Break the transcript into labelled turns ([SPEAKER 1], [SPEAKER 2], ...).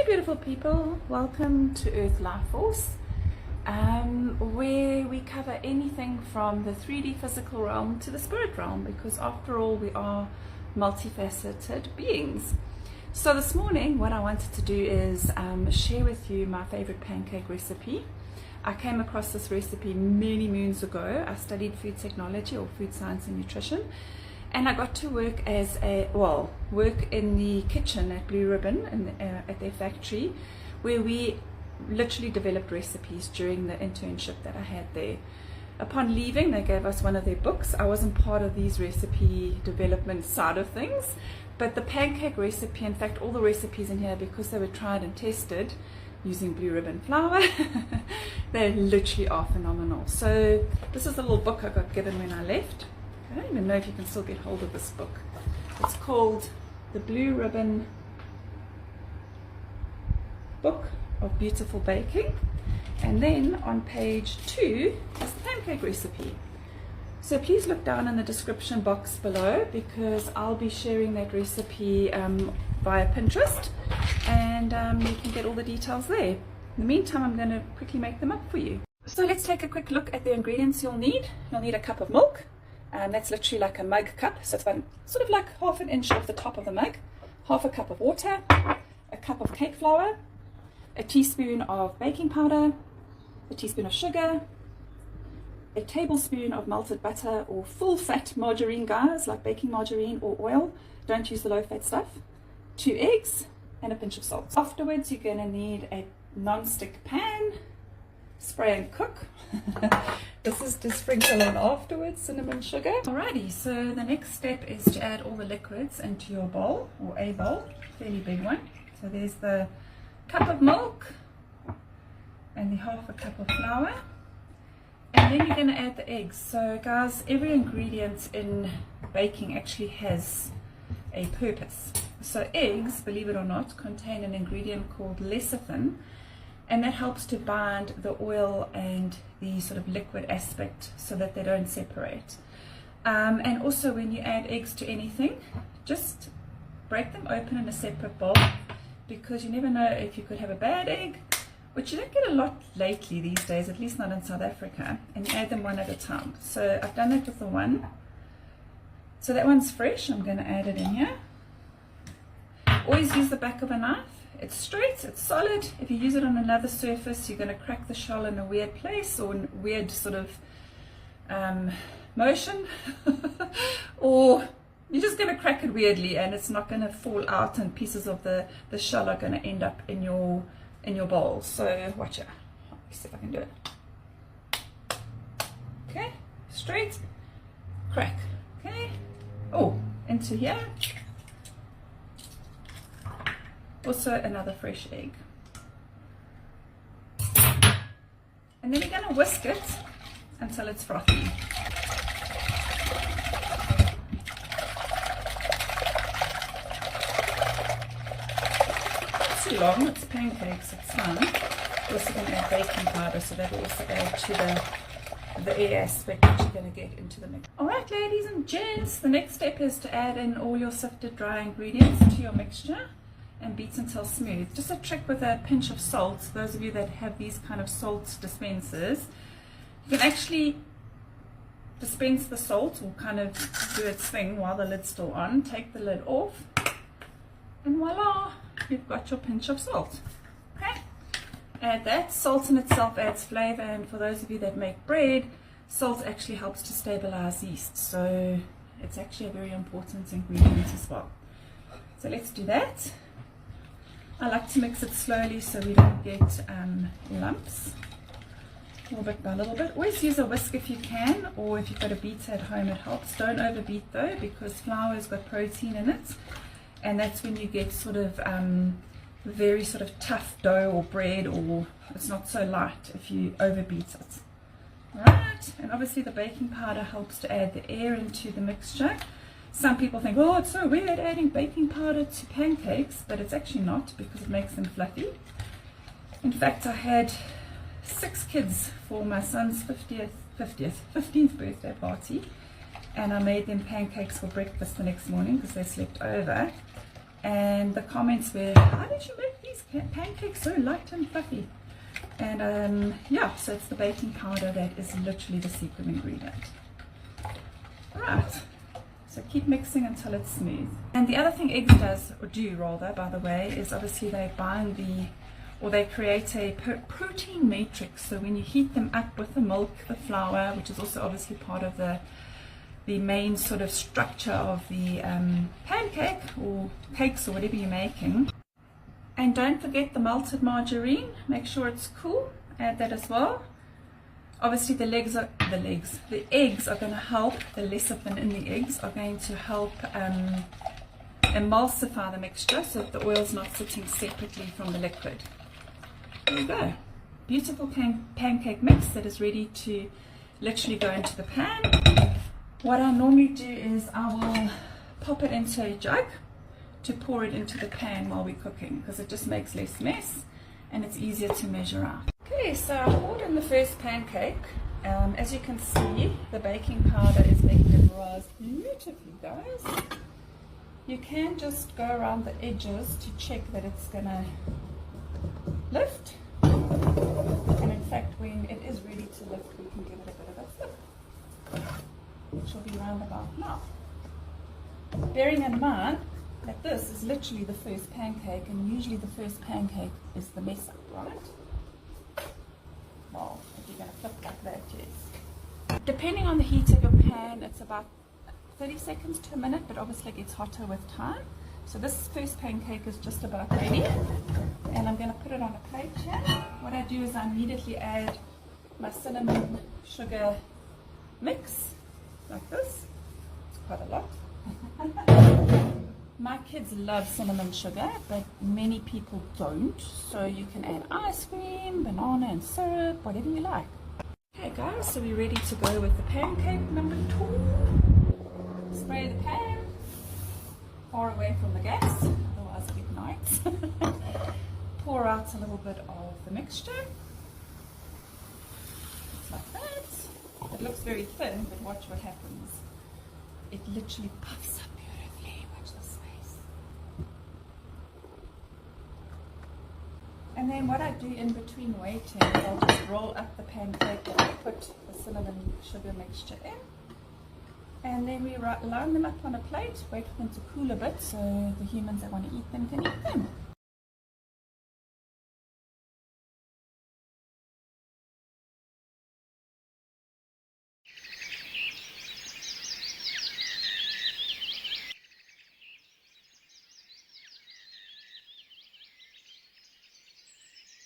[SPEAKER 1] Hey beautiful people, welcome to Earth Life Force, where we cover anything from the 3D physical realm to the spirit realm, because after all we are multifaceted beings. So this morning what I wanted to do is share with you my favorite pancake recipe. I came across this recipe many moons ago. I studied food technology or food science and nutrition, and I got to work work in the kitchen at Blue Ribbon at their factory, where we literally developed recipes during the internship that I had there. Upon leaving, they gave us one of their books. I wasn't part of these recipe development side of things, but the pancake recipe, in fact all the recipes in here, because they were tried and tested using Blue Ribbon flour, they literally are phenomenal. So this is the little book I got given when I left. I don't even know if you can still get hold of this book. It's called the Blue Ribbon Book of Beautiful Baking, and then on page 2 is the pancake recipe. So please look down in the description box below, because I'll be sharing that recipe via Pinterest, and you can get all the details there. In the meantime, I'm going to quickly make them up for you. So let's take a quick look at the ingredients you'll need. You'll need a cup of milk. That's literally like a mug cup, so it's about sort of like half an inch off the top of the mug. Half a cup of water, a cup of cake flour, a teaspoon of baking powder, a teaspoon of sugar, a tablespoon of melted butter or full fat margarine, guys, like baking margarine or oil. Don't use the low fat stuff. 2 eggs and a pinch of salt. Afterwards, you're going to need a non-stick pan. Spray and cook. This is to sprinkle on afterwards, cinnamon sugar. Alrighty, so the next step is to add all the liquids into your bowl, or a bowl, fairly big one. So there's the cup of milk and the half a cup of flour, and then you're going to add the eggs. So guys, every ingredient in baking actually has a purpose. So eggs, believe it or not, contain an ingredient called lecithin, and that helps to bind the oil and the sort of liquid aspect so that they don't separate. And also when you add eggs to anything, just break them open in a separate bowl, because you never know if you could have a bad egg, which you don't get a lot lately these days, at least not in South Africa, and you add them one at a time. So I've done that with the one. So that one's fresh. I'm going to add it in here. Always use the back of a knife. It's straight, it's solid. If you use it on another surface, you're going to crack the shell in a weird place, or in weird sort of motion, or you're just going to crack it weirdly and it's not going to fall out, and pieces of the shell are going to end up in your bowl. So watch it. Let me see if I can do it. Okay, straight, crack. Okay, oh, into here. Also another fresh egg. And then you're going to whisk it until it's frothy. It's too long, it's pancakes, it's fun. We're also going to add baking powder, so that will also add to the air aspect that you're going to get into the mix. Alright ladies and gents, the next step is to add in all your sifted dry ingredients to your mixture and beat until smooth. Just a trick with a pinch of salt. Those of you that have these kind of salt dispensers, you can actually dispense the salt, or kind of do its thing while the lid's still on. Take the lid off, and voila, you've got your pinch of salt. Okay, add that. Salt in itself adds flavor, and for those of you that make bread, salt actually helps to stabilize yeast, so it's actually a very important ingredient as well. So let's do that. I like to mix it slowly so we don't get lumps, little bit by little bit. Always use a whisk if you can, or if you've got a beater at home it helps. Don't overbeat though, because flour's got protein in it, and that's when you get sort of very sort of tough dough or bread, or it's not so light if you overbeat it. Right, and obviously the baking powder helps to add the air into the mixture. Some people think, oh, it's so weird adding baking powder to pancakes, but it's actually not, because it makes them fluffy. In fact, I had 6 kids for my son's 15th birthday party, and I made them pancakes for breakfast the next morning because they slept over. And the comments were, how did you make these Pancakes so light and fluffy. And yeah, so it's the baking powder that is literally the secret ingredient. Right, so keep mixing until it's smooth. And the other thing eggs do rather, by the way, is obviously they bind they create a protein matrix. So when you heat them up with the milk, the flour, which is also obviously part of the main sort of structure of the pancake or cakes or whatever you're making. And don't forget the melted margarine, make sure it's cool, add that as well. Obviously the eggs are going to help, the less of them in the eggs are going to help emulsify the mixture so that the oil's not sitting separately from the liquid. There you go. Beautiful pancake mix that is ready to literally go into the pan. What I normally do is I will pop it into a jug to pour it into the pan while we're cooking, because it just makes less mess and it's easier to measure out. Okay, so I poured in the first pancake. As you can see, the baking powder is making it rise beautifully, guys. You can just go around the edges to check that it's gonna lift. And in fact, when it is ready to lift, we can give it a bit of a flip, which will be round about now. Bearing in mind that this is literally the first pancake, and usually the first pancake is the mess up, right? Well, if you're going to flip like that, yes. Depending on the heat of your pan, it's about 30 seconds to a minute, but obviously it gets hotter with time. So this first pancake is just about ready, and I'm going to put it on a plate here. What I do is I immediately add my cinnamon sugar mix, like this. It's quite a lot. My kids love cinnamon sugar, but many people don't, so you can add ice cream, banana and syrup, whatever you like. Okay guys, so we're ready to go with the pancake number 2. Spray the pan far away from the gas, otherwise it ignites. Pour out a little bit of the mixture, just like that. It looks very thin, but watch what happens. It literally puffs up beautifully. Watch this space. And then what I do in between waiting is I'll just roll up the pancake and I put the cinnamon sugar mixture in. And then we line them up on a plate, wait for them to cool a bit so the humans that want to eat them can eat them.